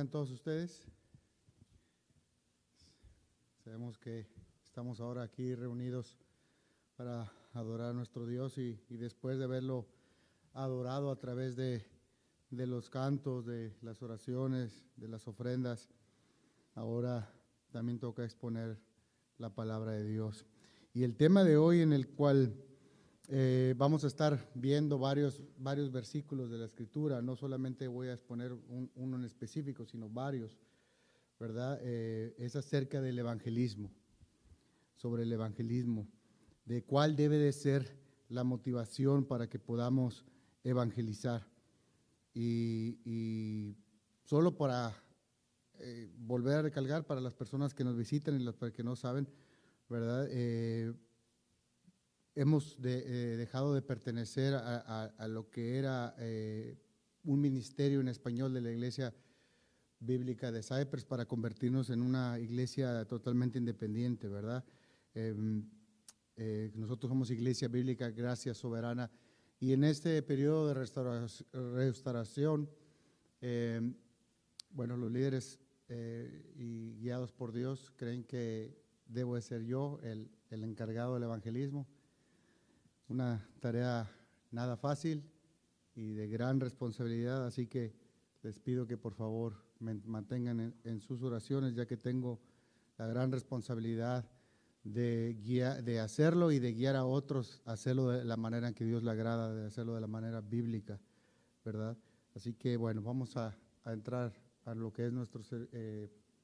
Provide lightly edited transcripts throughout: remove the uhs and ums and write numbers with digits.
tengan todos ustedes. Sabemos que estamos ahora aquí reunidos para adorar a nuestro Dios y después de haberlo adorado a través de los cantos, de las oraciones, de las ofrendas, ahora también toca exponer la palabra de Dios. Y el tema de hoy, en el cual vamos a estar viendo varios versículos de la Escritura, no solamente voy a exponer uno en específico, sino varios, ¿verdad? Es acerca del evangelismo, sobre el evangelismo, de cuál debe de ser la motivación para que podamos evangelizar. Y solo para volver a recalcar para las personas que nos visitan y las que no saben, ¿verdad? Hemos dejado de pertenecer a lo que era un ministerio en español de la Iglesia Bíblica de Cypress para convertirnos en una iglesia totalmente independiente, ¿verdad? Nosotros somos Iglesia Bíblica Gracia Soberana, y en este periodo de restauración, bueno, los líderes y guiados por Dios creen que debo de ser yo el encargado del evangelismo. Una tarea nada fácil y de gran responsabilidad, así que les pido que por favor me mantengan en sus oraciones, ya que tengo la gran responsabilidad de hacerlo y de guiar a otros a hacerlo de la manera en que Dios le agrada, de hacerlo de la manera bíblica, ¿verdad? Así que bueno, vamos a entrar a lo que es nuestro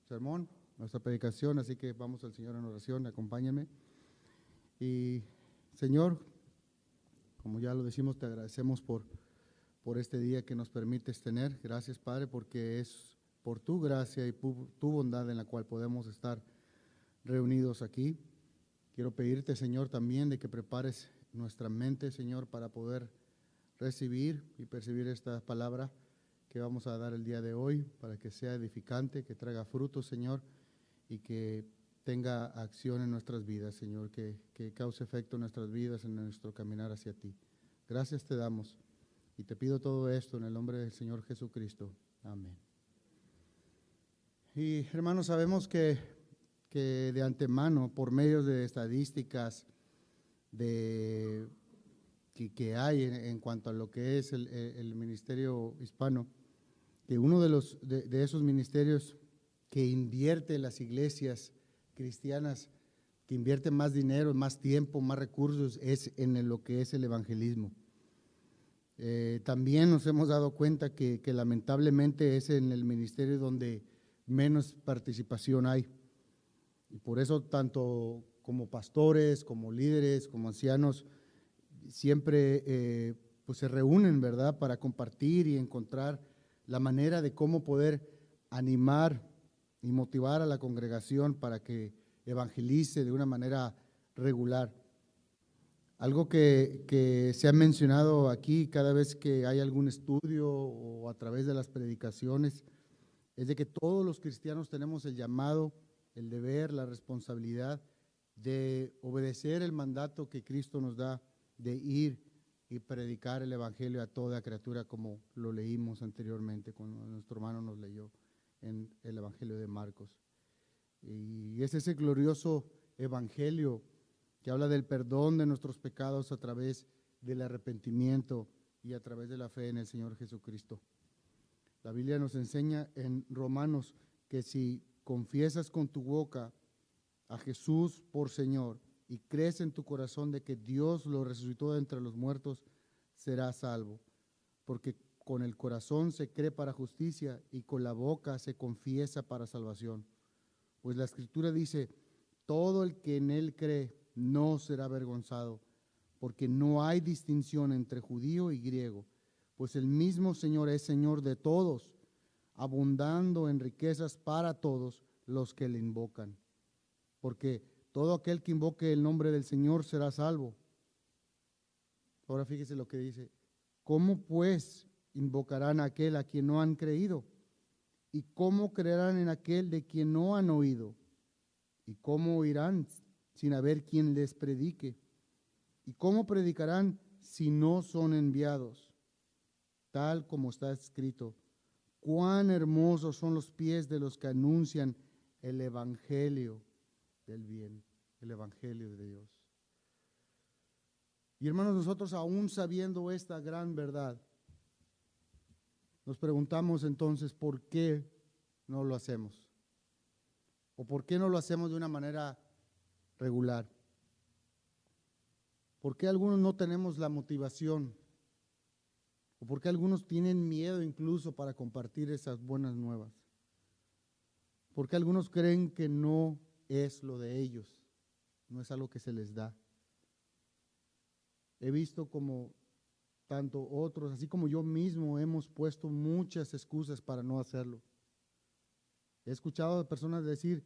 sermón, nuestra predicación, así que vamos al Señor en oración, acompáñenme. Y Señor, como ya lo decimos, te agradecemos por este día que nos permites tener. Gracias, Padre, porque es por tu gracia y tu bondad en la cual podemos estar reunidos aquí. Quiero pedirte, Señor, también de que prepares nuestra mente, Señor, para poder recibir y percibir esta palabra que vamos a dar el día de hoy, para que sea edificante, que traiga frutos, Señor, y que tenga acción en nuestras vidas, Señor, que cause efecto en nuestras vidas, en nuestro caminar hacia ti. Gracias te damos y te pido todo esto en el nombre del Señor Jesucristo. Amén. Y hermanos, sabemos que de antemano, por medio de estadísticas que hay en cuanto a lo que es el ministerio hispano, que uno de esos ministerios que invierte en las iglesias cristianas, que invierte más dinero, más tiempo, más recursos, es en lo que es el evangelismo. También nos hemos dado cuenta que lamentablemente es en el ministerio donde menos participación hay. Y por eso tanto como pastores, como líderes, como ancianos, siempre pues se reúnen, ¿verdad?, para compartir y encontrar la manera de cómo poder animar y motivar a la congregación para que evangelice de una manera regular. Algo que se ha mencionado aquí cada vez que hay algún estudio o a través de las predicaciones es de que todos los cristianos tenemos el llamado, el deber, la responsabilidad de obedecer el mandato que Cristo nos da de ir y predicar el evangelio a toda criatura, como lo leímos anteriormente cuando nuestro hermano nos leyó en el evangelio de Marcos. Y es ese glorioso evangelio que habla del perdón de nuestros pecados a través del arrepentimiento y a través de la fe en el Señor Jesucristo. La Biblia nos enseña en Romanos que si confiesas con tu boca a Jesús por Señor y crees en tu corazón de que Dios lo resucitó de entre los muertos, serás salvo. Porque con el corazón se cree para justicia y con la boca se confiesa para salvación. Pues la Escritura dice, todo el que en Él cree no será avergonzado, porque no hay distinción entre judío y griego, pues el mismo Señor es Señor de todos, abundando en riquezas para todos los que le invocan. Porque todo aquel que invoque el nombre del Señor será salvo. Ahora fíjese lo que dice. ¿Cómo pues invocarán a aquel a quien no han creído? ¿Y cómo creerán en aquel de quien no han oído? ¿Y cómo oirán sin haber quien les predique? ¿Y cómo predicarán si no son enviados? Tal como está escrito, Cuán hermosos son los pies de los que anuncian el evangelio del bien, el evangelio de Dios. Y hermanos, nosotros aún sabiendo esta gran verdad, nos preguntamos entonces por qué no lo hacemos. ¿O por qué no lo hacemos de una manera regular? ¿Por qué algunos no tenemos la motivación? ¿O por qué algunos tienen miedo incluso para compartir esas buenas nuevas? ¿Por qué algunos creen que no es lo de ellos? No es algo que se les da. He visto como tanto otros, así como yo mismo, hemos puesto muchas excusas para no hacerlo. He escuchado a personas decir,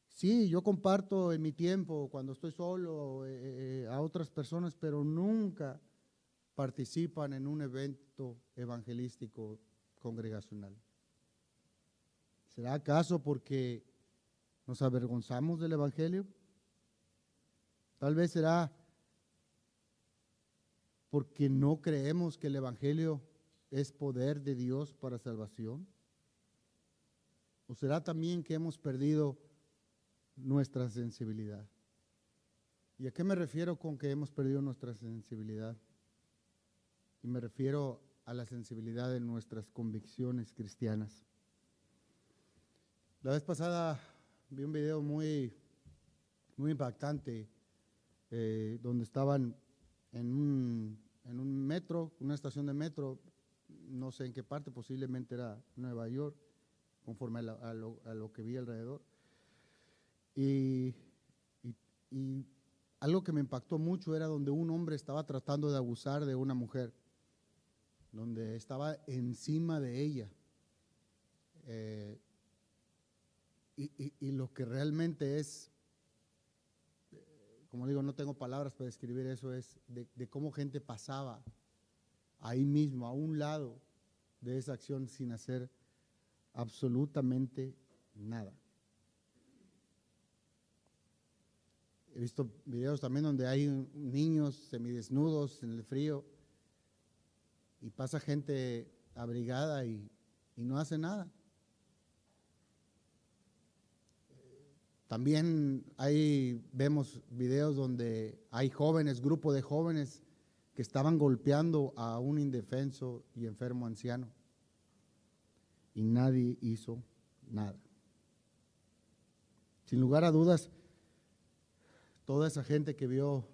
sí, yo comparto en mi tiempo, cuando estoy solo, a otras personas, pero nunca participan en un evento evangelístico congregacional. ¿Será acaso porque nos avergonzamos del evangelio? Tal vez será porque no creemos que el evangelio es poder de Dios para salvación. ¿O será también que hemos perdido nuestra sensibilidad? ¿Y a qué me refiero con que hemos perdido nuestra sensibilidad? Y me refiero a la sensibilidad de nuestras convicciones cristianas. La vez pasada vi un video muy impactante donde estaban en un metro, una estación de metro, no sé en qué parte, posiblemente era Nueva York, conforme a lo que vi alrededor. Y algo que me impactó mucho era donde un hombre estaba tratando de abusar de una mujer, donde estaba encima de ella. Y lo que realmente es, como digo, no tengo palabras para describir eso, es de cómo gente pasaba ahí mismo, a un lado de esa acción sin hacer absolutamente nada. He visto videos también donde hay niños semidesnudos en el frío y pasa gente abrigada y no hace nada. También vemos videos donde hay jóvenes, grupo de jóvenes que estaban golpeando a un indefenso y enfermo anciano y nadie hizo nada. Sin lugar a dudas, toda esa gente que vio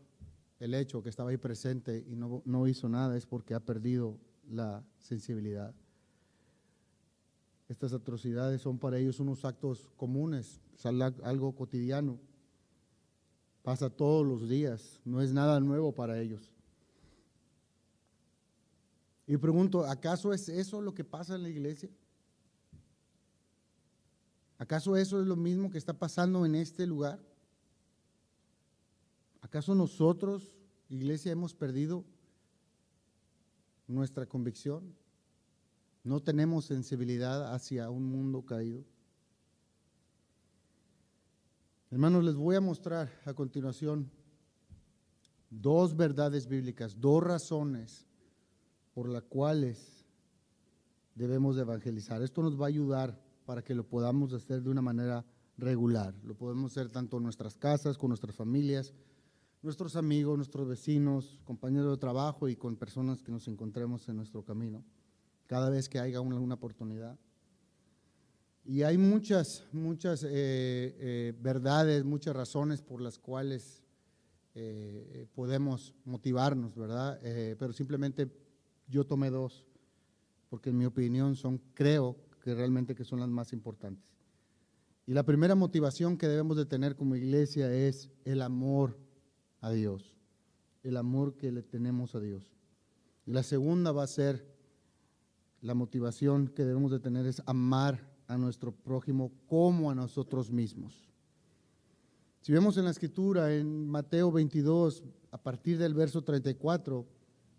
el hecho, que estaba ahí presente y no hizo nada, es porque ha perdido la sensibilidad. Estas atrocidades son para ellos unos actos comunes, es algo cotidiano, pasa todos los días, no es nada nuevo para ellos. Y pregunto, ¿acaso es eso lo que pasa en la iglesia? ¿Acaso eso es lo mismo que está pasando en este lugar? ¿Acaso nosotros, iglesia, hemos perdido nuestra convicción? ¿No tenemos sensibilidad hacia un mundo caído? Hermanos, les voy a mostrar a continuación dos verdades bíblicas, dos razones por las cuales debemos de evangelizar. Esto nos va a ayudar para que lo podamos hacer de una manera regular. Lo podemos hacer tanto en nuestras casas, con nuestras familias, nuestros amigos, nuestros vecinos, compañeros de trabajo y con personas que nos encontremos en nuestro camino, cada vez que haya una oportunidad. Y hay muchas verdades, muchas razones por las cuales podemos motivarnos, ¿verdad? Pero simplemente yo tomé dos, porque en mi opinión creo que realmente son las más importantes. Y la primera motivación que debemos de tener como iglesia es el amor a Dios, el amor que le tenemos a Dios. Y la segunda va a ser, la motivación que debemos de tener es amar a nuestro prójimo como a nosotros mismos. Si vemos en la escritura, en Mateo 22, a partir del verso 34,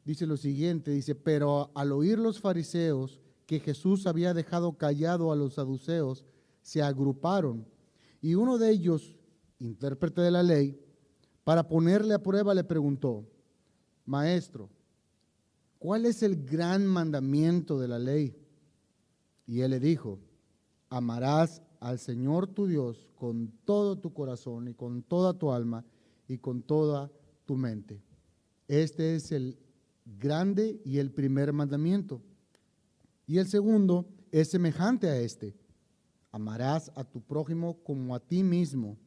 dice lo siguiente, dice, pero al oír los fariseos que Jesús había dejado callado a los saduceos, se agruparon, y uno de ellos, intérprete de la ley, para ponerle a prueba le preguntó, Maestro, ¿cuál es el gran mandamiento de la ley? Y él le dijo, amarás al Señor tu Dios con todo tu corazón y con toda tu alma y con toda tu mente. Este es el grande y el primer mandamiento. Y el segundo es semejante a este. Amarás a tu prójimo como a ti mismo.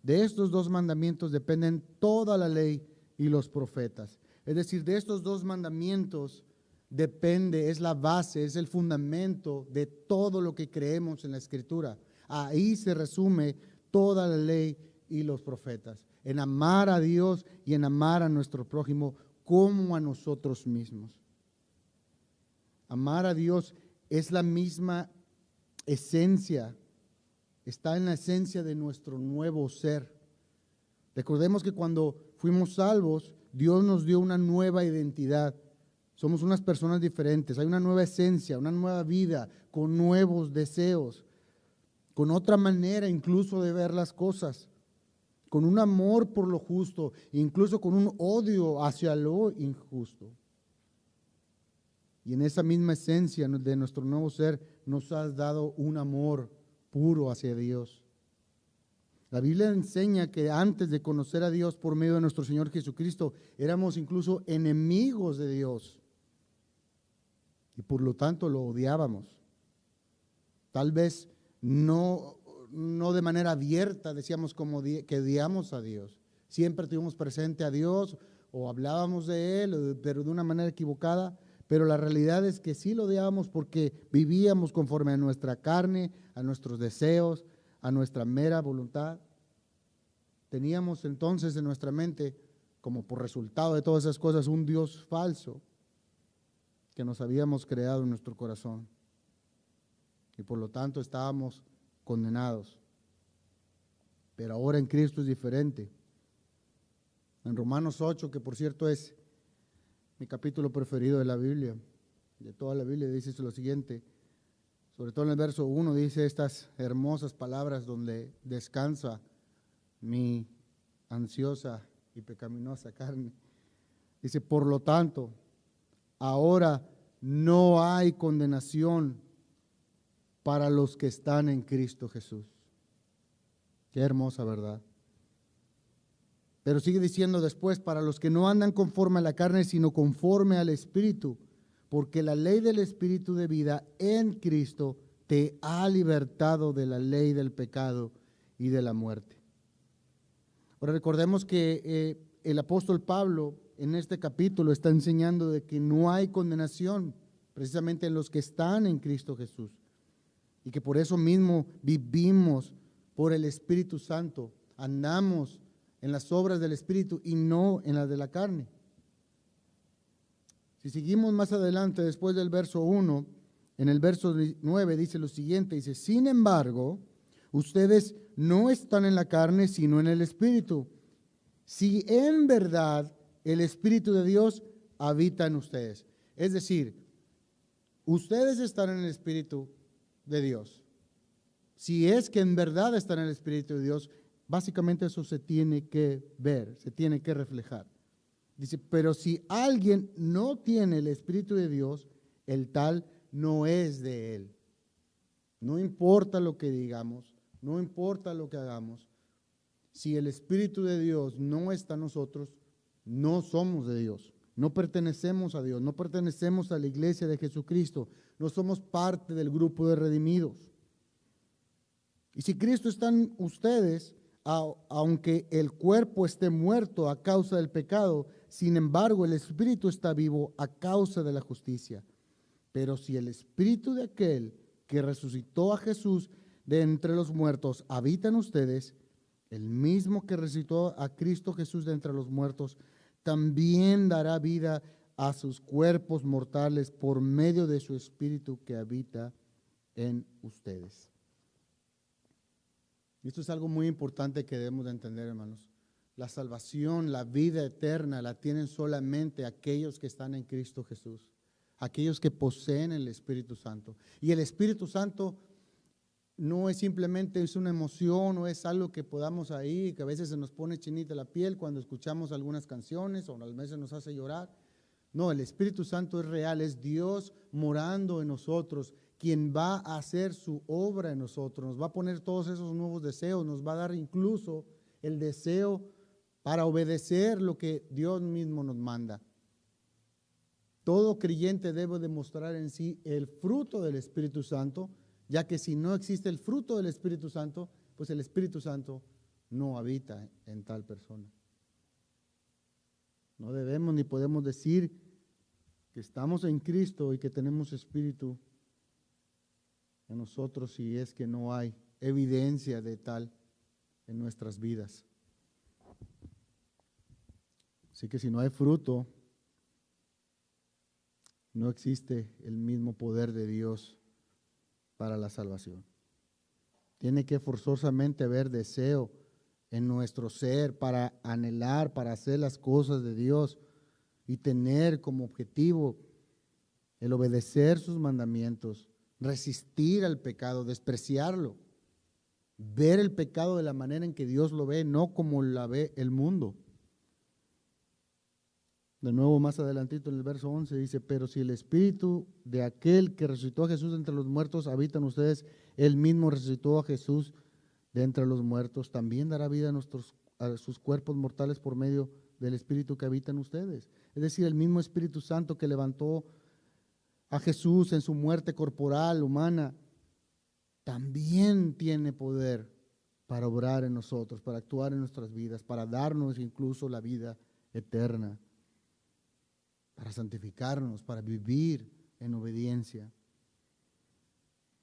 De estos dos mandamientos dependen toda la ley y los profetas. Es decir, de estos dos mandamientos depende, es la base, es el fundamento de todo lo que creemos en la Escritura. Ahí se resume toda la ley y los profetas, en amar a Dios y en amar a nuestro prójimo como a nosotros mismos. Amar a Dios es la misma esencia, está en la esencia de nuestro nuevo ser. Recordemos que cuando fuimos salvos, Dios nos dio una nueva identidad. Somos unas personas diferentes, hay una nueva esencia, una nueva vida, con nuevos deseos, con otra manera incluso de ver las cosas, con un amor por lo justo, incluso con un odio hacia lo injusto. Y en esa misma esencia de nuestro nuevo ser nos has dado un amor puro hacia Dios. La Biblia enseña que antes de conocer a Dios por medio de nuestro Señor Jesucristo, éramos incluso enemigos de Dios. Y por lo tanto lo odiábamos. Tal vez no de manera abierta decíamos que odiamos a Dios. Siempre tuvimos presente a Dios o hablábamos de Él, pero de una manera equivocada. Pero la realidad es que sí lo odiábamos porque vivíamos conforme a nuestra carne, a nuestros deseos, a nuestra mera voluntad. Teníamos entonces en nuestra mente, como por resultado de todas esas cosas, un Dios falso que nos habíamos creado en nuestro corazón. Y por lo tanto estábamos condenados. Pero ahora en Cristo es diferente. En Romanos 8, que por cierto es mi capítulo preferido de la Biblia, de toda la Biblia, dice lo siguiente, sobre todo en el verso 1, dice estas hermosas palabras donde descansa mi ansiosa y pecaminosa carne. Dice, por lo tanto, ahora no hay condenación para los que están en Cristo Jesús. Qué hermosa verdad. Pero sigue diciendo después, para los que no andan conforme a la carne, sino conforme al Espíritu, porque la ley del Espíritu de vida en Cristo te ha libertado de la ley del pecado y de la muerte. Ahora recordemos que el apóstol Pablo en este capítulo está enseñando de que no hay condenación precisamente en los que están en Cristo Jesús y que por eso mismo vivimos por el Espíritu Santo, andamos en las obras del Espíritu y no en las de la carne. Si seguimos más adelante, después del verso 1, en el verso 9 dice lo siguiente, dice, sin embargo, ustedes no están en la carne, sino en el Espíritu. Si en verdad el Espíritu de Dios habita en ustedes. Es decir, ustedes están en el Espíritu de Dios. Si es que en verdad están en el Espíritu de Dios, básicamente eso se tiene que ver, se tiene que reflejar. Dice, pero si alguien no tiene el Espíritu de Dios, el tal no es de él. No importa lo que digamos, no importa lo que hagamos, si el Espíritu de Dios no está en nosotros, no somos de Dios, no pertenecemos a Dios, no pertenecemos a la iglesia de Jesucristo, no somos parte del grupo de redimidos. Y si Cristo está en ustedes, aunque el cuerpo esté muerto a causa del pecado, sin embargo el Espíritu está vivo a causa de la justicia. Pero si el Espíritu de aquel que resucitó a Jesús de entre los muertos habita en ustedes, el mismo que resucitó a Cristo Jesús de entre los muertos, también dará vida a sus cuerpos mortales por medio de su Espíritu que habita en ustedes. Esto es algo muy importante que debemos de entender, hermanos. La salvación, la vida eterna, la tienen solamente aquellos que están en Cristo Jesús, aquellos que poseen el Espíritu Santo. Y el Espíritu Santo no es simplemente una emoción o es algo que podamos ahí, que a veces se nos pone chinita la piel cuando escuchamos algunas canciones o a veces nos hace llorar. No, el Espíritu Santo es real, es Dios morando en nosotros, quien va a hacer su obra en nosotros, nos va a poner todos esos nuevos deseos, nos va a dar incluso el deseo para obedecer lo que Dios mismo nos manda. Todo creyente debe demostrar en sí el fruto del Espíritu Santo, ya que si no existe el fruto del Espíritu Santo, pues el Espíritu Santo no habita en tal persona. No debemos ni podemos decir que estamos en Cristo y que tenemos Espíritu en nosotros si es que no hay evidencia de tal en nuestras vidas. Así que si no hay fruto, no existe el mismo poder de Dios para la salvación. Tiene que forzosamente haber deseo en nuestro ser para anhelar, para hacer las cosas de Dios y tener como objetivo el obedecer sus mandamientos, resistir al pecado, despreciarlo, ver el pecado de la manera en que Dios lo ve, no como la ve el mundo. De nuevo, más adelantito en el verso 11 dice, pero si el Espíritu de aquel que resucitó a Jesús de entre los muertos habita en ustedes, él mismo resucitó a Jesús de entre los muertos, también dará vida a sus cuerpos mortales por medio del Espíritu que habita en ustedes. Es decir, el mismo Espíritu Santo que levantó a Jesús en su muerte corporal, humana, también tiene poder para obrar en nosotros, para actuar en nuestras vidas, para darnos incluso la vida eterna, para santificarnos, para vivir en obediencia.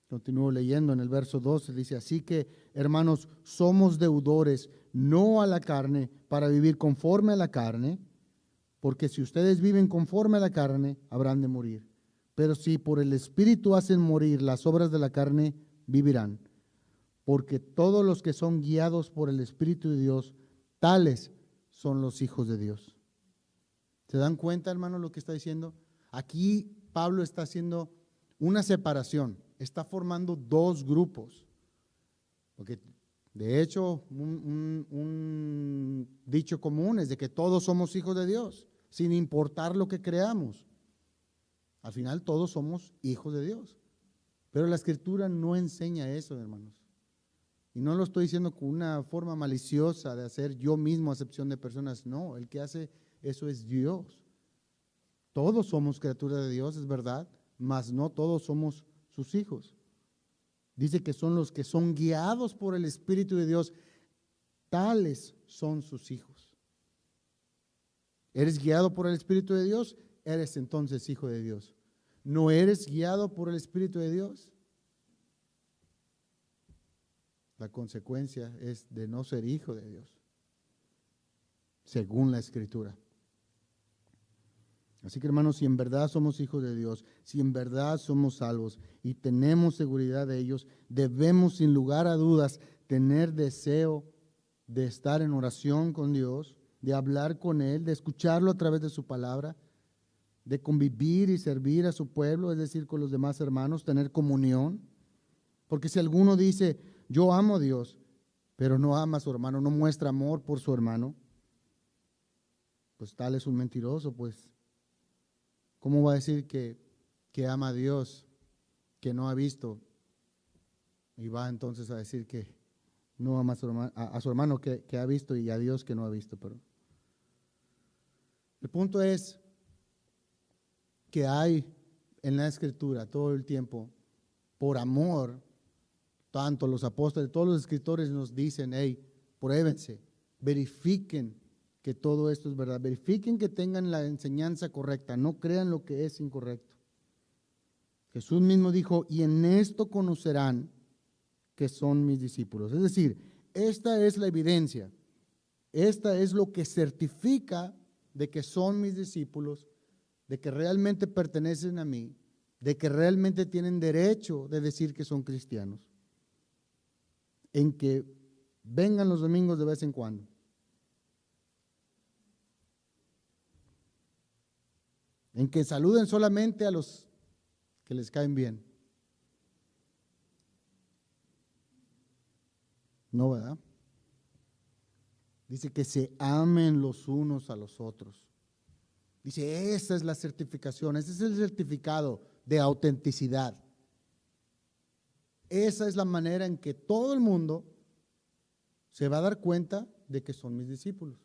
Continúo leyendo en el verso 12, dice, así que, hermanos, somos deudores, no a la carne, para vivir conforme a la carne, porque si ustedes viven conforme a la carne, habrán de morir. Pero si por el Espíritu hacen morir las obras de la carne, vivirán. Porque todos los que son guiados por el Espíritu de Dios, tales son los hijos de Dios. ¿Se dan cuenta, hermano, lo que está diciendo? Aquí Pablo está haciendo una separación, está formando dos grupos. Porque de hecho, un dicho común es de que todos somos hijos de Dios, sin importar lo que creamos. Al final todos somos hijos de Dios. Pero la Escritura no enseña eso, hermanos. Y no lo estoy diciendo con una forma maliciosa de hacer yo mismo acepción de personas. No, el que hace eso es Dios. Todos somos criaturas de Dios, es verdad, mas no todos somos sus hijos. Dice que son los que son guiados por el Espíritu de Dios, tales son sus hijos. ¿Eres guiado por el Espíritu de Dios? Eres entonces hijo de Dios. ¿No eres guiado por el Espíritu de Dios? La consecuencia es de no ser hijo de Dios, según la Escritura. Así que, hermanos, si en verdad somos hijos de Dios, si en verdad somos salvos y tenemos seguridad de ellos, debemos sin lugar a dudas tener deseo de estar en oración con Dios, de hablar con Él, de escucharlo a través de su palabra, de convivir y servir a su pueblo, es decir, con los demás hermanos, tener comunión. Porque si alguno dice, yo amo a Dios, pero no ama a su hermano, no muestra amor por su hermano, pues tal es un mentiroso, pues. ¿Cómo va a decir que ama a Dios, que no ha visto? Y va entonces a decir que no ama a su hermano que ha visto y a Dios que no ha visto. Pero el punto es que hay en la Escritura todo el tiempo, por amor, tanto los apóstoles, todos los escritores nos dicen, hey, pruébense, verifiquen que todo esto es verdad, verifiquen que tengan la enseñanza correcta, no crean lo que es incorrecto. Jesús mismo dijo, y en esto conocerán que son mis discípulos. Es decir, esta es la evidencia, esta es lo que certifica de que son mis discípulos, de que realmente pertenecen a mí, de que realmente tienen derecho de decir que son cristianos, en que vengan los domingos de vez en cuando. En que saluden solamente a los que les caen bien. No, ¿verdad? Dice que se amen los unos a los otros. Dice, esa es la certificación, ese es el certificado de autenticidad. esa es la manera en que todo el mundo se va a dar cuenta de que son mis discípulos,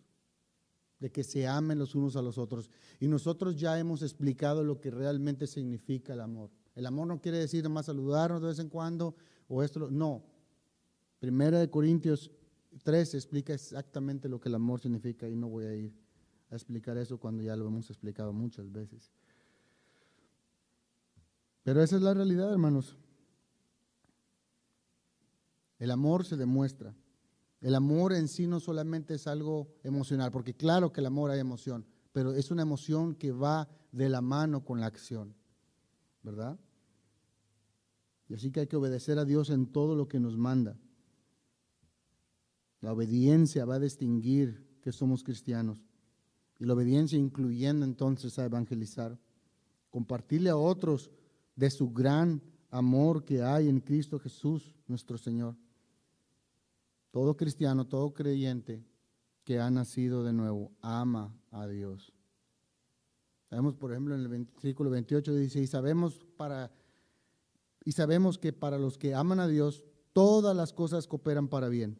de que se amen los unos a los otros. Y nosotros ya hemos explicado lo que realmente significa el amor. El amor no quiere decir nomás saludarnos de vez en cuando o esto, no. Primera de Corintios 3 explica exactamente lo que el amor significa y no voy a ir a explicar eso cuando ya lo hemos explicado muchas veces. Pero esa es la realidad, hermanos. El amor se demuestra. El amor en sí no solamente es algo emocional, porque claro que el amor hay emoción, pero es una emoción que va de la mano con la acción, ¿verdad? Y así que hay que obedecer a Dios en todo lo que nos manda. La obediencia va a distinguir que somos cristianos. Y la obediencia incluyendo entonces a evangelizar, compartirle a otros de su gran amor que hay en Cristo Jesús, nuestro Señor. Todo cristiano, todo creyente que ha nacido de nuevo, ama a Dios. Sabemos, por ejemplo, en el versículo 28 dice, y sabemos que para los que aman a Dios, todas las cosas cooperan para bien.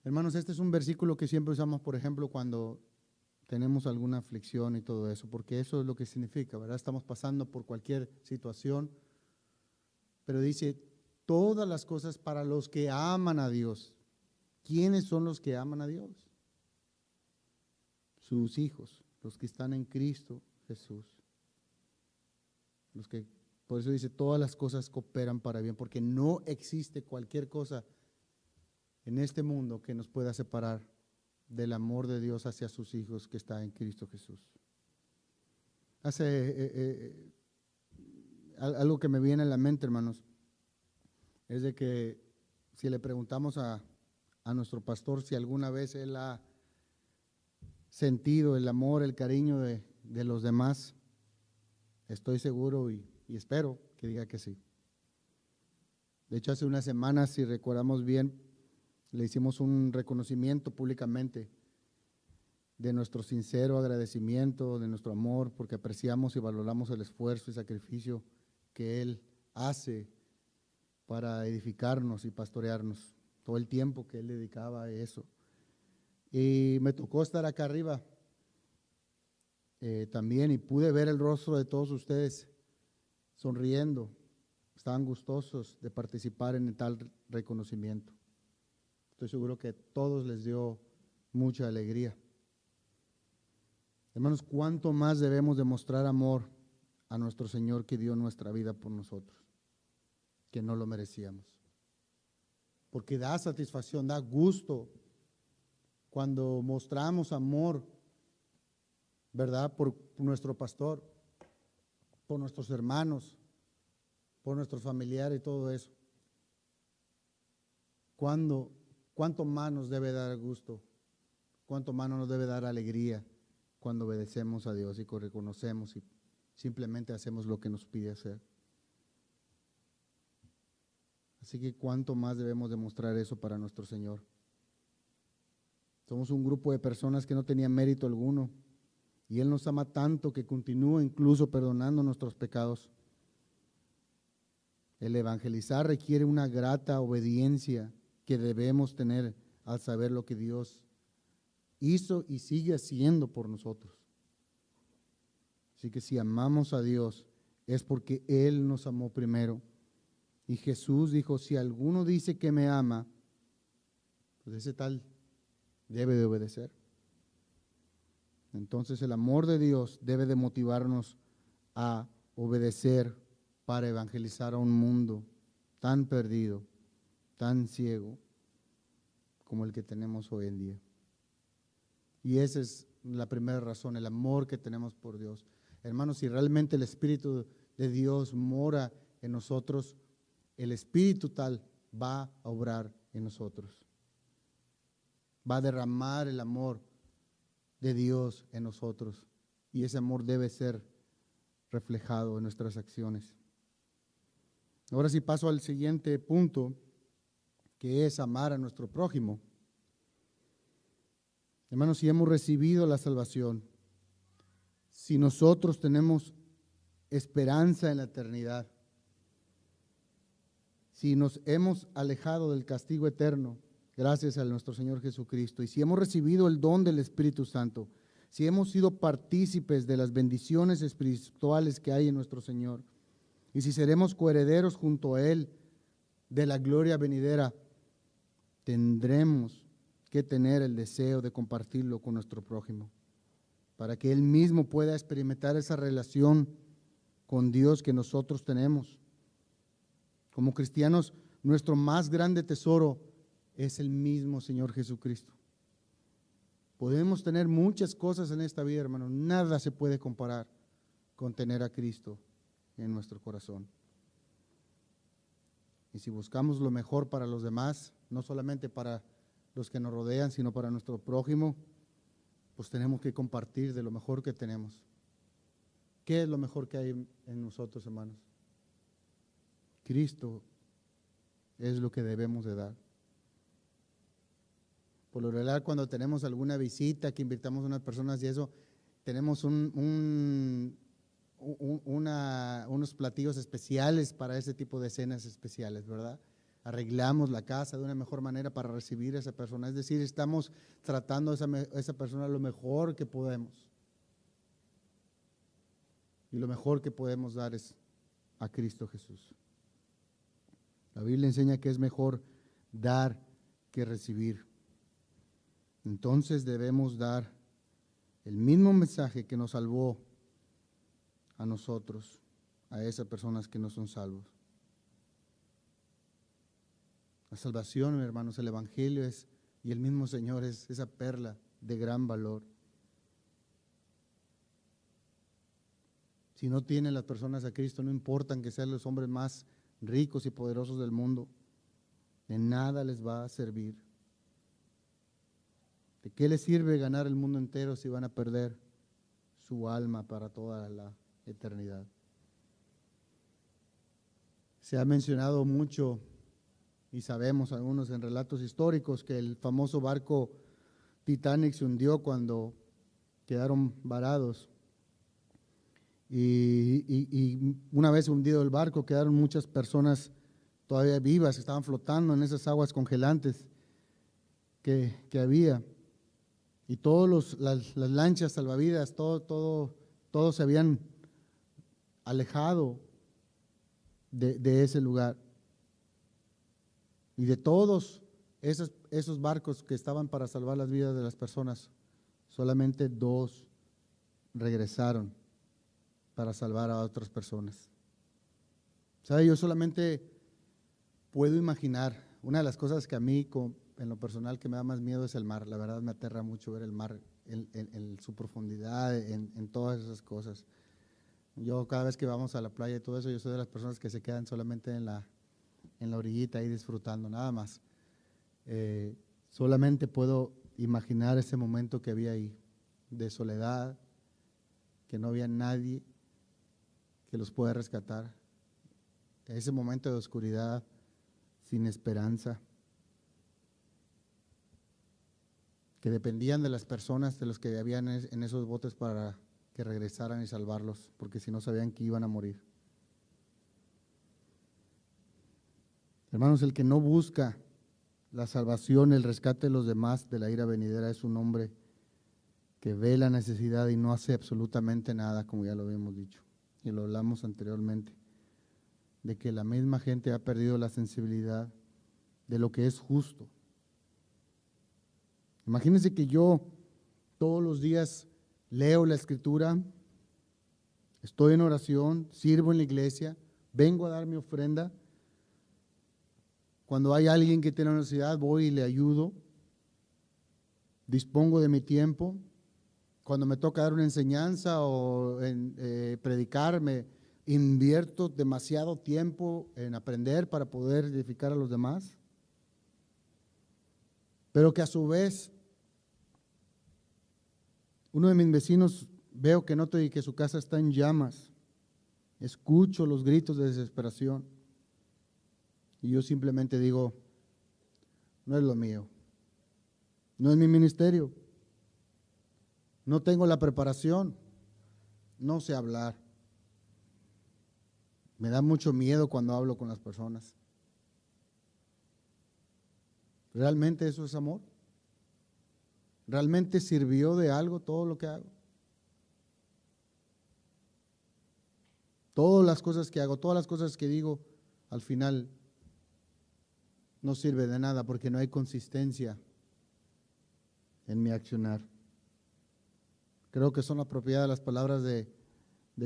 Hermanos, este es un versículo que siempre usamos, por ejemplo, cuando tenemos alguna aflicción y todo eso, porque eso es lo que significa, ¿verdad? Estamos pasando por cualquier situación, pero dice, todas las cosas para los que aman a Dios. ¿Quiénes son los que aman a Dios? Sus hijos, los que están en Cristo Jesús. Por eso dice, todas las cosas cooperan para bien, porque no existe cualquier cosa en este mundo que nos pueda separar del amor de Dios hacia sus hijos que está en Cristo Jesús. Algo que me viene a la mente, hermanos, es de que si le preguntamos a nuestro pastor si alguna vez él ha sentido el amor, el cariño de los demás, estoy seguro y espero que diga que sí. De hecho, hace unas semanas, si recordamos bien, le hicimos un reconocimiento públicamente de nuestro sincero agradecimiento, de nuestro amor, porque apreciamos y valoramos el esfuerzo y sacrificio que Él hace para edificarnos y pastorearnos, todo el tiempo que Él dedicaba a eso. Y me tocó estar acá arriba también y pude ver el rostro de todos ustedes sonriendo, estaban gustosos de participar en tal reconocimiento. Estoy seguro que a todos les dio mucha alegría. Hermanos, ¿cuánto más debemos demostrar amor a nuestro Señor que dio nuestra vida por nosotros, que no lo merecíamos? Porque da satisfacción, da gusto cuando mostramos amor, ¿verdad? Por nuestro pastor, por nuestros hermanos, por nuestros familiares y todo eso. ¿Cuánto más nos debe dar gusto? ¿Cuánto más nos debe dar alegría cuando obedecemos a Dios y reconocemos y simplemente hacemos lo que nos pide hacer? Así que ¿cuánto más debemos demostrar eso para nuestro Señor? Somos un grupo de personas que no tenían mérito alguno y Él nos ama tanto que continúa incluso perdonando nuestros pecados. El evangelizar requiere una grata obediencia que debemos tener al saber lo que Dios hizo y sigue haciendo por nosotros. Así que si amamos a Dios es porque Él nos amó primero. Y Jesús dijo, si alguno dice que me ama, pues ese tal debe de obedecer. Entonces el amor de Dios debe de motivarnos a obedecer para evangelizar a un mundo tan perdido, tan ciego como el que tenemos hoy en día. Y esa es la primera razón, el amor que tenemos por Dios. Hermanos, si realmente el Espíritu de Dios mora en nosotros, el Espíritu tal va a obrar en nosotros. Va a derramar el amor de Dios en nosotros. Y ese amor debe ser reflejado en nuestras acciones. Ahora sí paso al siguiente punto, que es amar a nuestro prójimo. Hermanos, si hemos recibido la salvación, si nosotros tenemos esperanza en la eternidad, si nos hemos alejado del castigo eterno, gracias a nuestro Señor Jesucristo, y si hemos recibido el don del Espíritu Santo, si hemos sido partícipes de las bendiciones espirituales que hay en nuestro Señor, y si seremos coherederos junto a Él de la gloria venidera, tendremos que tener el deseo de compartirlo con nuestro prójimo, para que Él mismo pueda experimentar esa relación con Dios que nosotros tenemos. Como cristianos, nuestro más grande tesoro es el mismo Señor Jesucristo. Podemos tener muchas cosas en esta vida, hermanos, nada se puede comparar con tener a Cristo en nuestro corazón. Y si buscamos lo mejor para los demás, no solamente para los que nos rodean, sino para nuestro prójimo, pues tenemos que compartir de lo mejor que tenemos. ¿Qué es lo mejor que hay en nosotros, hermanos? Cristo es lo que debemos de dar. Por lo general, cuando tenemos alguna visita, que invitamos a unas personas y eso, tenemos unos platillos especiales para ese tipo de cenas especiales, ¿verdad? Arreglamos la casa de una mejor manera para recibir a esa persona. Es decir, estamos tratando a esa persona lo mejor que podemos. Y lo mejor que podemos dar es a Cristo Jesús. La Biblia enseña que es mejor dar que recibir. Entonces debemos dar el mismo mensaje que nos salvó a nosotros, a esas personas que no son salvos. La salvación, hermanos, el Evangelio y el mismo Señor es esa perla de gran valor. Si no tienen las personas a Cristo, no importan que sean los hombres más ricos y poderosos del mundo, de nada les va a servir. ¿De qué les sirve ganar el mundo entero si van a perder su alma para toda la eternidad? Se ha mencionado mucho y sabemos algunos en relatos históricos que el famoso barco Titanic se hundió cuando quedaron varados. Y una vez hundido el barco, quedaron muchas personas todavía vivas, estaban flotando en esas aguas congelantes que había. Y todas las lanchas salvavidas, todos se habían alejado de ese lugar. Y de todos esos barcos que estaban para salvar las vidas de las personas, solamente 2 regresaron para salvar a otras personas. ¿Sabe? Yo solamente puedo imaginar, una de las cosas que a mí, en lo personal, que me da más miedo es el mar. La verdad me aterra mucho ver el mar en su profundidad, en todas esas cosas. Yo cada vez que vamos a la playa y todo eso, yo soy de las personas que se quedan solamente en la orillita ahí disfrutando, nada más. Solamente puedo imaginar ese momento que había ahí, de soledad, que no había nadie que los pueda rescatar. Ese momento de oscuridad, sin esperanza, que dependían de las personas, de los que habían en esos botes para que regresaran y salvarlos, porque si no sabían que iban a morir. Hermanos, el que no busca la salvación, el rescate de los demás de la ira venidera es un hombre que ve la necesidad y no hace absolutamente nada, como ya lo habíamos dicho y lo hablamos anteriormente, de que la misma gente ha perdido la sensibilidad de lo que es justo. Imagínense que yo todos los días leo la Escritura, estoy en oración, sirvo en la iglesia, vengo a dar mi ofrenda. Cuando hay alguien que tiene necesidad, voy y le ayudo, dispongo de mi tiempo. Cuando me toca dar una enseñanza o predicar, me invierto demasiado tiempo en aprender para poder edificar a los demás. Pero que a su vez, uno de mis vecinos, veo que noto y que su casa está en llamas. Escucho los gritos de desesperación. Y yo simplemente digo, no es lo mío, no es mi ministerio, no tengo la preparación, no sé hablar. Me da mucho miedo cuando hablo con las personas. ¿Realmente eso es amor? ¿Realmente sirvió de algo todo lo que hago? Todas las cosas que hago, todas las cosas que digo, al final no sirve de nada porque no hay consistencia en mi accionar. Creo que son apropiadas las palabras de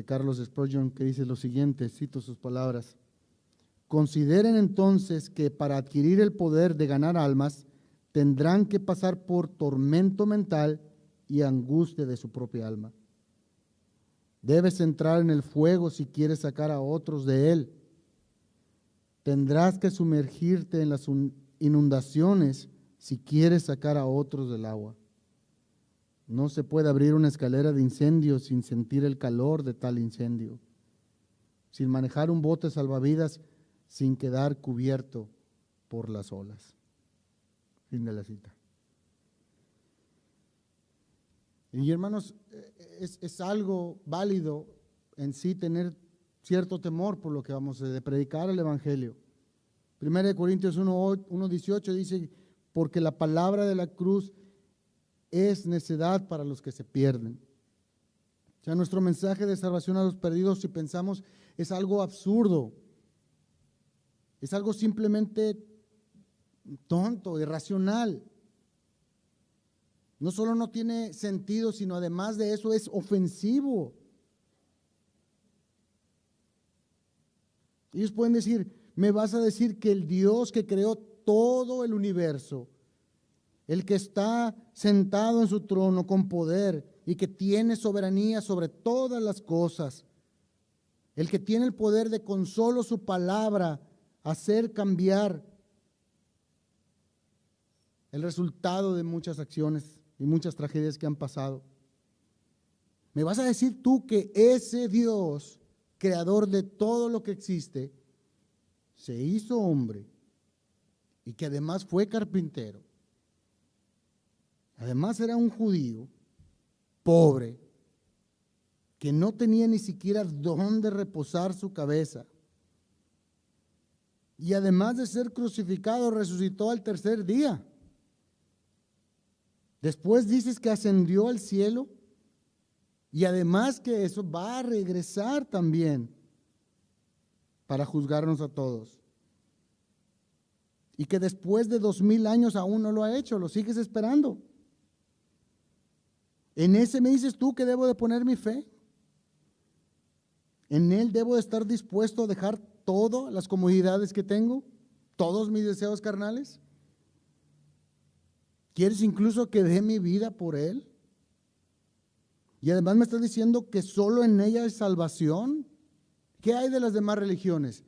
Carlos Spurgeon, que dice lo siguiente, cito sus palabras: consideren entonces que para adquirir el poder de ganar almas, tendrán que pasar por tormento mental y angustia de su propia alma. Debes entrar en el fuego si quieres sacar a otros de él. Tendrás que sumergirte en las inundaciones si quieres sacar a otros del agua. No se puede abrir una escalera de incendio sin sentir el calor de tal incendio, sin manejar un bote salvavidas sin quedar cubierto por las olas. Fin de la cita. Y hermanos, es algo válido en sí tener cierto temor por lo que vamos a hacer, de predicar el Evangelio. 1 Corintios 1:18 dice, porque la palabra de la cruz es necedad para los que se pierden. O sea, nuestro mensaje de salvación a los perdidos, si pensamos, es algo absurdo. Es algo simplemente tonto, irracional. No solo no tiene sentido, sino además de eso es ofensivo. Ellos pueden decir, me vas a decir que el Dios que creó todo el universo, el que está sentado en su trono con poder y que tiene soberanía sobre todas las cosas, el que tiene el poder de con solo su palabra hacer cambiar el resultado de muchas acciones y muchas tragedias que han pasado. ¿Me vas a decir tú que ese Dios, creador de todo lo que existe, se hizo hombre y que además fue carpintero? Además era un judío pobre que no tenía ni siquiera dónde reposar su cabeza. Y además de ser crucificado, resucitó al tercer día. Después dices que ascendió al cielo y además que eso va a regresar también para juzgarnos a todos. Y que después de 2000 años aún no lo ha hecho, lo sigues esperando. En ese me dices tú que debo de poner mi fe. En él debo de estar dispuesto a dejar todas las comodidades que tengo, todos mis deseos carnales. ¿Quieres incluso que dé mi vida por él? Y además me estás diciendo que solo en ella hay salvación. ¿Qué hay de las demás religiones?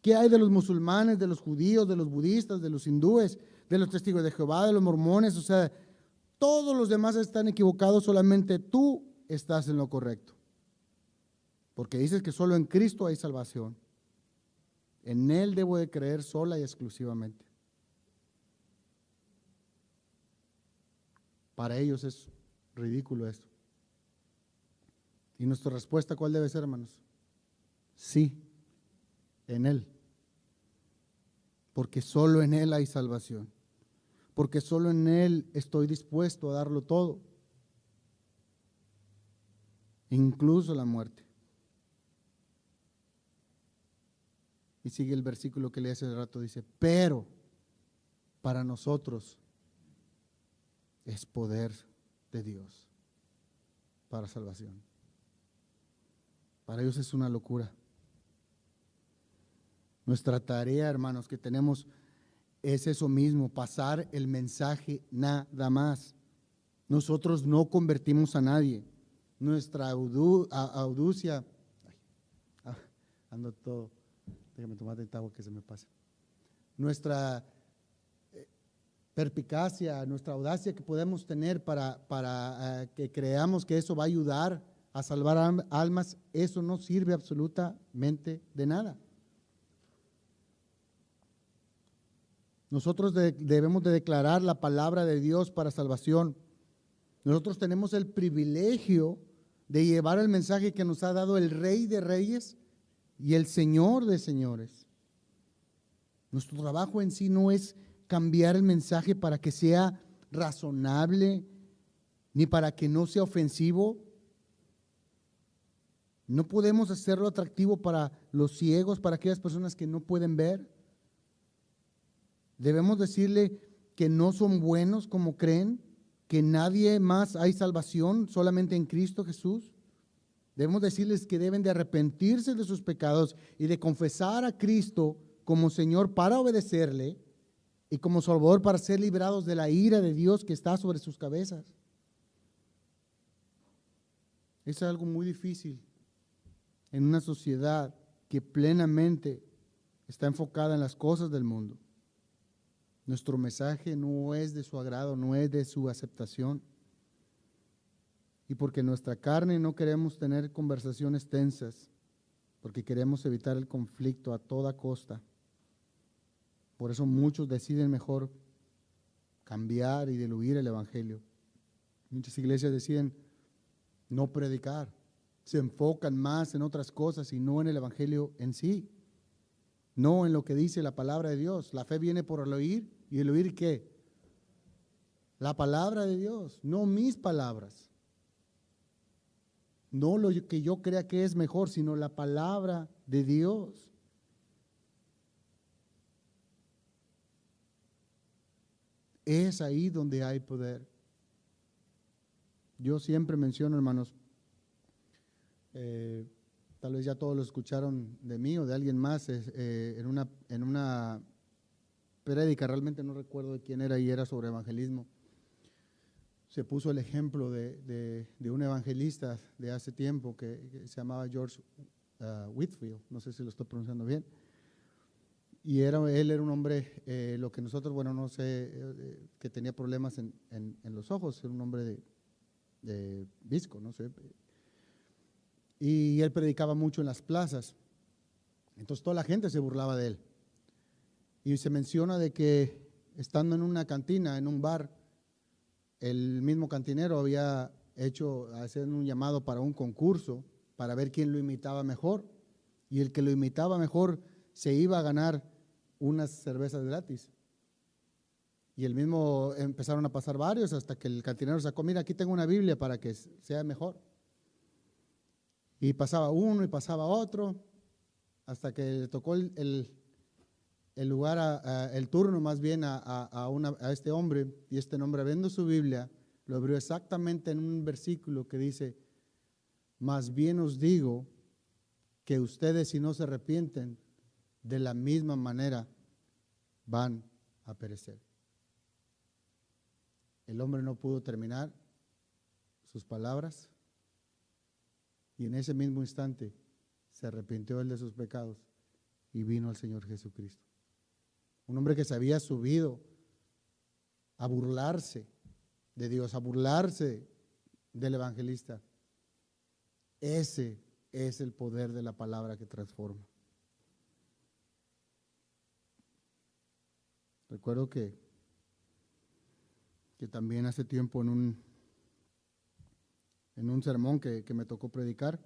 ¿Qué hay de los musulmanes, de los judíos, de los budistas, de los hindúes, de los testigos de Jehová, de los mormones? O sea, todos los demás están equivocados, solamente tú estás en lo correcto. Porque dices que solo en Cristo hay salvación. En Él debo de creer sola y exclusivamente. Para ellos es ridículo esto. ¿Y nuestra respuesta cuál debe ser, hermanos? Sí, en Él. Porque solo en Él hay salvación. Porque solo en Él estoy dispuesto a darlo todo. Incluso la muerte. Y sigue el versículo que leí hace rato, dice, pero para nosotros es poder de Dios para salvación. Para ellos es una locura. Nuestra tarea, hermanos, que tenemos es eso mismo, pasar el mensaje nada más. Nosotros no convertimos a nadie. Nuestra audacia, ando todo, déjame tomar el agua que se me pasa. Nuestra perspicacia, nuestra audacia que podemos tener para que creamos que eso va a ayudar a salvar almas, eso no sirve absolutamente de nada. Nosotros debemos de declarar la palabra de Dios para salvación. Nosotros tenemos el privilegio de llevar el mensaje que nos ha dado el Rey de Reyes y el Señor de Señores. Nuestro trabajo en sí no es cambiar el mensaje para que sea razonable, ni para que no sea ofensivo. No podemos hacerlo atractivo para los ciegos, para aquellas personas que no pueden ver. Debemos decirle que no son buenos como creen, que nadie más hay salvación, solamente en Cristo Jesús. Debemos decirles que deben de arrepentirse de sus pecados y de confesar a Cristo como Señor para obedecerle y como Salvador para ser librados de la ira de Dios que está sobre sus cabezas. Es algo muy difícil en una sociedad que plenamente está enfocada en las cosas del mundo. Nuestro mensaje no es de su agrado, no es de su aceptación. Y porque nuestra carne no queremos tener conversaciones tensas, porque queremos evitar el conflicto a toda costa. Por eso muchos deciden mejor cambiar y diluir el evangelio. Muchas iglesias deciden no predicar, se enfocan más en otras cosas y no en el evangelio en sí, no en lo que dice la palabra de Dios. La fe viene por el oír, y el oír ¿qué? La palabra de Dios, no mis palabras. No lo que yo crea que es mejor, sino la palabra de Dios. Es ahí donde hay poder. Yo siempre menciono, hermanos, tal vez ya todos lo escucharon de mí o de alguien más, en una prédica, realmente no recuerdo de quién era y era sobre evangelismo. Se puso el ejemplo de un evangelista de hace tiempo que se llamaba George Whitefield, no sé si lo estoy pronunciando bien. Y él era un hombre, lo que nosotros, bueno, no sé, que tenía problemas en los ojos, era un hombre de visco, no sé. Y él predicaba mucho en las plazas. Entonces toda la gente se burlaba de él. Y se menciona de que estando en una cantina, en un bar, el mismo cantinero había hacer un llamado para un concurso para ver quién lo imitaba mejor. Y el que lo imitaba mejor se iba a ganar unas cervezas gratis. Y el mismo empezaron a pasar varios hasta que el cantinero sacó, mira, aquí tengo una Biblia para que sea mejor. Y pasaba uno y pasaba otro hasta que le tocó el lugar, el turno más bien a este hombre, y este hombre abriendo su Biblia, lo abrió exactamente en un versículo que dice, más bien os digo que ustedes si no se arrepienten, de la misma manera van a perecer. El hombre no pudo terminar sus palabras y en ese mismo instante se arrepintió él de sus pecados y vino al Señor Jesucristo. Un hombre que se había subido a burlarse de Dios, a burlarse del evangelista. Ese es el poder de la palabra que transforma. Recuerdo que también hace tiempo en un sermón que me tocó predicar,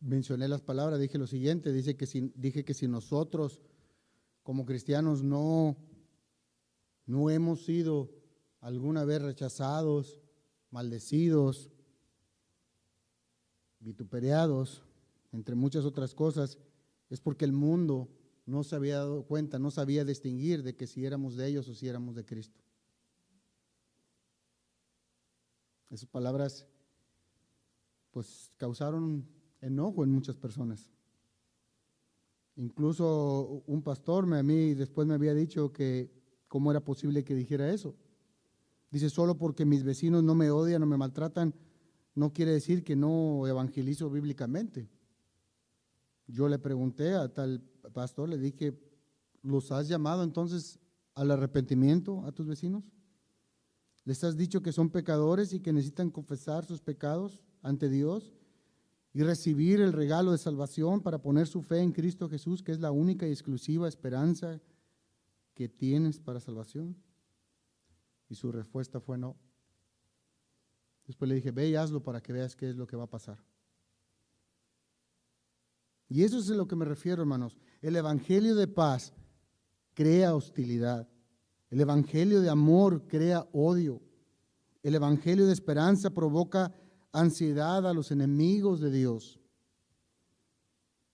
mencioné las palabras, dije lo siguiente, dije que si nosotros como cristianos no hemos sido alguna vez rechazados, maldecidos, vituperados, entre muchas otras cosas, es porque el mundo no se había dado cuenta, no sabía distinguir de que si éramos de ellos o si éramos de Cristo. Esas palabras pues causaron enojo en muchas personas. Incluso un pastor después me había dicho que cómo era posible que dijera eso. Dice, solo porque mis vecinos no me odian o me maltratan, no quiere decir que no evangelizo bíblicamente. Yo le pregunté a tal pastor, le dije, ¿los has llamado entonces al arrepentimiento a tus vecinos? ¿Les has dicho que son pecadores y que necesitan confesar sus pecados ante Dios y recibir el regalo de salvación para poner su fe en Cristo Jesús, que es la única y exclusiva esperanza que tienes para salvación? Y su respuesta fue no. Después le dije, ve y hazlo para que veas qué es lo que va a pasar. Y eso es a lo que me refiero, hermanos. El evangelio de paz crea hostilidad. El evangelio de amor crea odio. El evangelio de esperanza provoca ansiedad a los enemigos de Dios.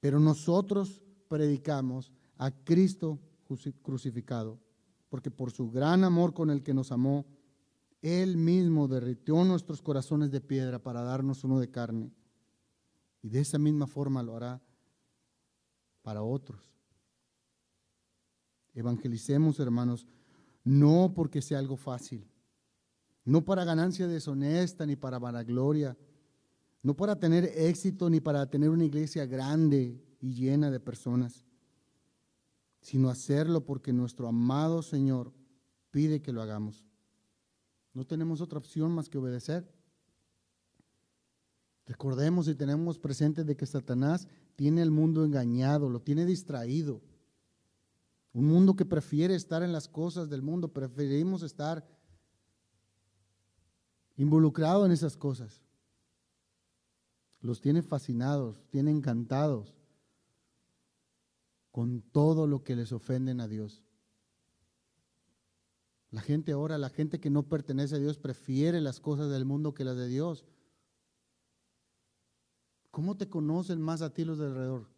Pero nosotros predicamos a Cristo crucificado, porque por su gran amor con el que nos amó, Él mismo derritió nuestros corazones de piedra para darnos uno de carne. Y de esa misma forma lo hará para otros. Evangelicemos, hermanos, no porque sea algo fácil, no para ganancia deshonesta ni para vanagloria, no para tener éxito ni para tener una iglesia grande y llena de personas, sino hacerlo porque nuestro amado Señor pide que lo hagamos. No tenemos otra opción más que obedecer. Recordemos y tenemos presente de que Satanás tiene el mundo engañado, lo tiene distraído. Un mundo que prefiere estar en las cosas del mundo, preferimos estar involucrados en esas cosas. Los tiene fascinados, tiene encantados con todo lo que les ofenden a Dios. La gente ahora, la gente que no pertenece a Dios, prefiere las cosas del mundo que las de Dios. ¿Cómo te conocen más a ti los de alrededor?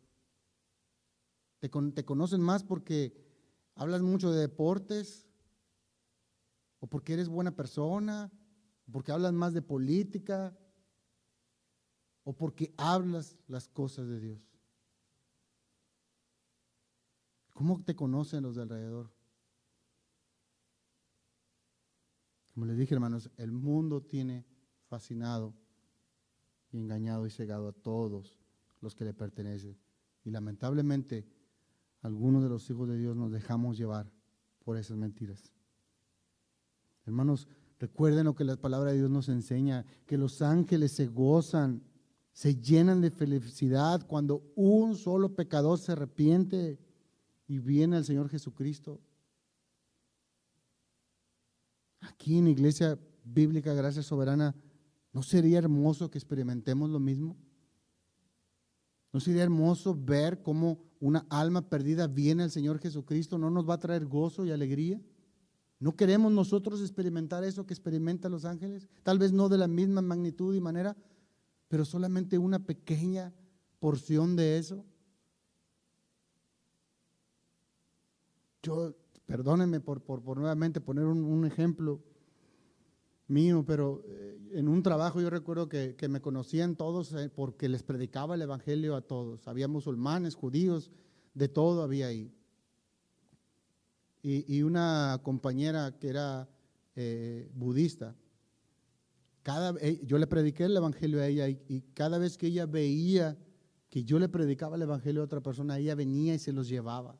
¿Te conocen más porque hablas mucho de deportes? ¿O porque eres buena persona? ¿O porque hablas más de política? ¿O porque hablas las cosas de Dios? ¿Cómo te conocen los de alrededor? Como les dije, hermanos, el mundo tiene fascinado y engañado y cegado a todos los que le pertenecen. Y lamentablemente, algunos de los hijos de Dios nos dejamos llevar por esas mentiras. Hermanos, recuerden lo que la palabra de Dios nos enseña, que los ángeles se gozan, se llenan de felicidad cuando un solo pecador se arrepiente y viene al Señor Jesucristo. Aquí en Iglesia Bíblica Gracia Soberana, ¿no sería hermoso que experimentemos lo mismo? ¿No sería hermoso ver cómo una alma perdida viene al Señor Jesucristo? ¿No nos va a traer gozo y alegría? ¿No queremos nosotros experimentar eso que experimentan los ángeles? Tal vez no de la misma magnitud y manera, pero solamente una pequeña porción de eso. Perdónenme por nuevamente poner un ejemplo mío, pero en un trabajo yo recuerdo que me conocían todos porque les predicaba el evangelio a todos. Había musulmanes, judíos, de todo había ahí. Y una compañera que era budista, yo le prediqué el evangelio a ella y cada vez que ella veía que yo le predicaba el evangelio a otra persona, ella venía y se los llevaba.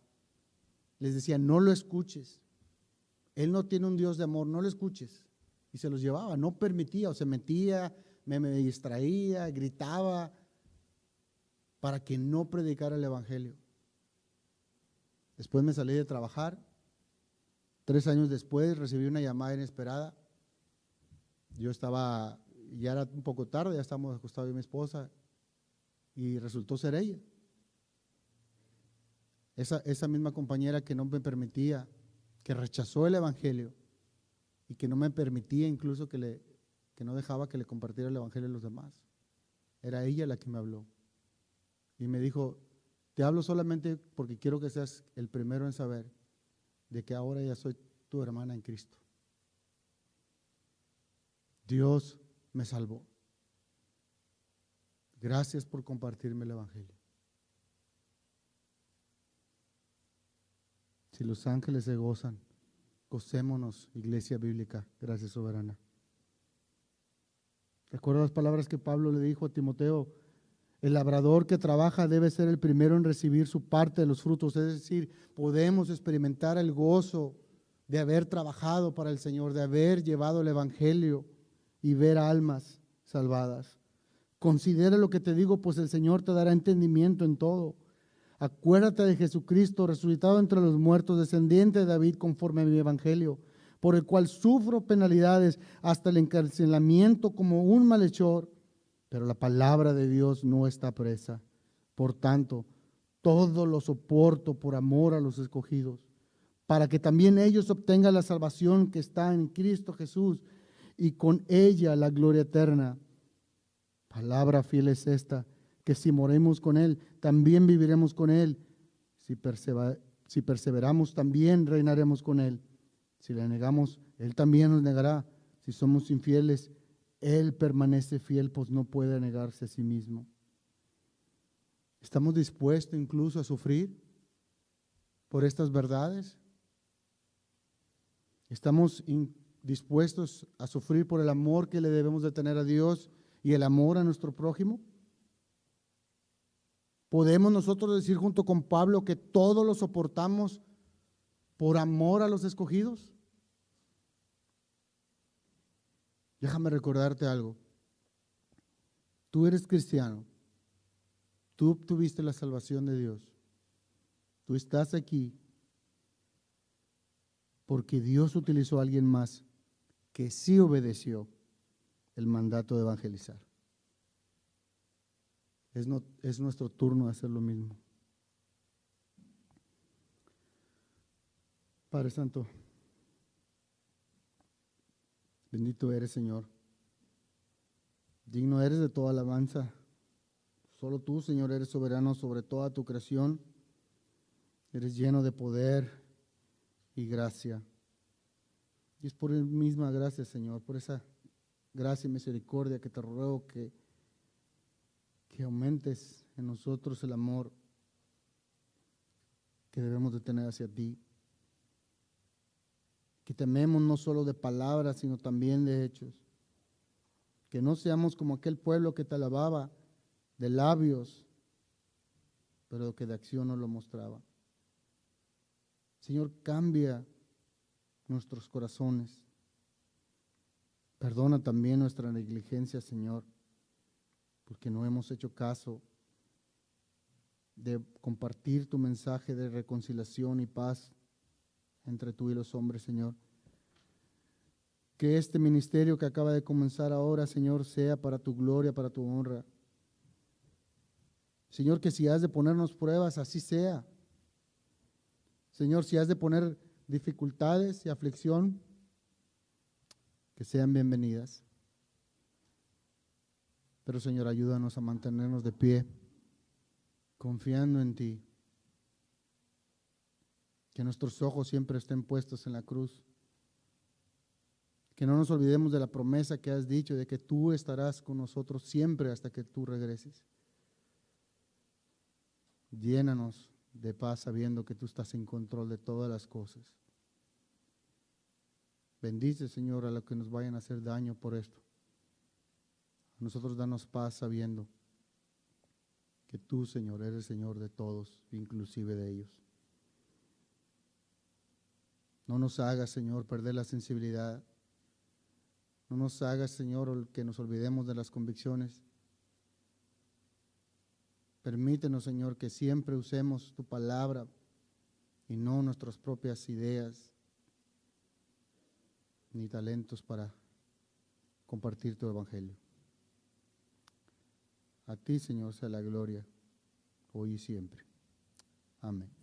Les decía, no lo escuches. Él no tiene un Dios de amor, no lo escuches. Y se los llevaba, no permitía, o se metía, me distraía, gritaba para que no predicara el evangelio. Después me salí de trabajar. 3 años después recibí una llamada inesperada. Yo ya era un poco tarde, ya estábamos acostados yo y mi esposa, y resultó ser ella. Esa misma compañera que no me permitía, que rechazó el evangelio y que no me permitía incluso que no dejaba que le compartiera el evangelio a los demás. Era ella la que me habló y me dijo, te hablo solamente porque quiero que seas el primero en saber de que ahora ya soy tu hermana en Cristo. Dios me salvó. Gracias por compartirme el evangelio. Si los ángeles se gozan, gocémonos, Iglesia Bíblica, Gracia Soberana. ¿Recuerda las palabras que Pablo le dijo a Timoteo? El labrador que trabaja debe ser el primero en recibir su parte de los frutos, es decir, podemos experimentar el gozo de haber trabajado para el Señor, de haber llevado el evangelio y ver almas salvadas. Considera lo que te digo, pues el Señor te dará entendimiento en todo. Acuérdate de Jesucristo, resucitado entre los muertos, descendiente de David conforme a mi evangelio, por el cual sufro penalidades hasta el encarcelamiento como un malhechor, pero la palabra de Dios no está presa. Por tanto, todo lo soporto por amor a los escogidos, para que también ellos obtengan la salvación que está en Cristo Jesús y con ella la gloria eterna. Palabra fiel es esta, que si moremos con Él, también viviremos con Él. Si perseveramos, también reinaremos con Él. Si le negamos, Él también nos negará. Si somos infieles, Él permanece fiel, pues no puede negarse a sí mismo. ¿Estamos dispuestos incluso a sufrir por estas verdades? ¿Estamos dispuestos a sufrir por el amor que le debemos de tener a Dios y el amor a nuestro prójimo? ¿Podemos nosotros decir junto con Pablo que todo lo soportamos por amor a los escogidos? Déjame recordarte algo. Tú eres cristiano. Tú obtuviste la salvación de Dios. Tú estás aquí porque Dios utilizó a alguien más que sí obedeció el mandato de evangelizar. Es nuestro turno de hacer lo mismo. Padre Santo, bendito eres, Señor. Digno eres de toda alabanza. Solo tú, Señor, eres soberano sobre toda tu creación. Eres lleno de poder y gracia. Y es por misma gracia, Señor, por esa gracia y misericordia que te ruego que aumentes en nosotros el amor que debemos de tener hacia ti. Que te amemos no solo de palabras, sino también de hechos. Que no seamos como aquel pueblo que te alababa de labios, pero que de acción no lo mostraba. Señor, cambia nuestros corazones. Perdona también nuestra negligencia, Señor, porque no hemos hecho caso de compartir tu mensaje de reconciliación y paz entre tú y los hombres, Señor. Que este ministerio que acaba de comenzar ahora, Señor, sea para tu gloria, para tu honra. Señor, que si has de ponernos pruebas, así sea. Señor, si has de poner dificultades y aflicción, que sean bienvenidas. Pero, Señor, ayúdanos a mantenernos de pie, confiando en ti. Que nuestros ojos siempre estén puestos en la cruz. Que no nos olvidemos de la promesa que has dicho, de que tú estarás con nosotros siempre hasta que tú regreses. Llénanos de paz sabiendo que tú estás en control de todas las cosas. Bendice, Señor, a los que nos vayan a hacer daño por esto. A nosotros danos paz sabiendo que tú, Señor, eres Señor de todos, inclusive de ellos. No nos hagas, Señor, perder la sensibilidad. No nos hagas, Señor, que nos olvidemos de las convicciones. Permítenos, Señor, que siempre usemos tu palabra y no nuestras propias ideas ni talentos para compartir tu evangelio. A ti, Señor, sea la gloria, hoy y siempre. Amén.